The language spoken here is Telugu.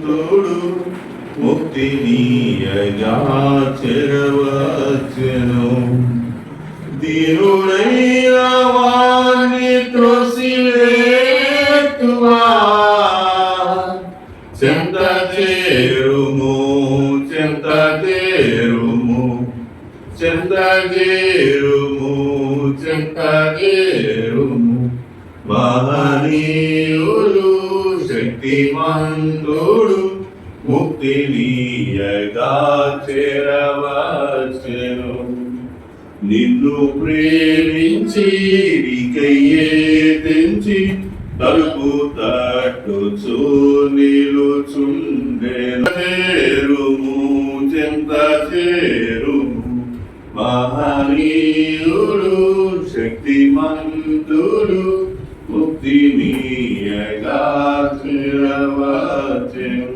తోడు ముక్తినీయగా చెరవచ్చెను. దీనుడైన వాణ్ణి త్రోసివేతువా చెంత చేరుము చెంత చేరుము చెంత చేరుము చెంత చేరుము. మహనీయులు శక్తిమంతుడు ముక్తినీయగా చేరవచ్చెను. నిన్ను ప్రేమించి నీకయ్యే తెంచి తలుపు తట్టుచు నిలుచుండెను. చేరుము చెంత చేరుము మహనీయుడు శక్తిమంతుడు ముక్తినీయగా చేరవచ్చెను.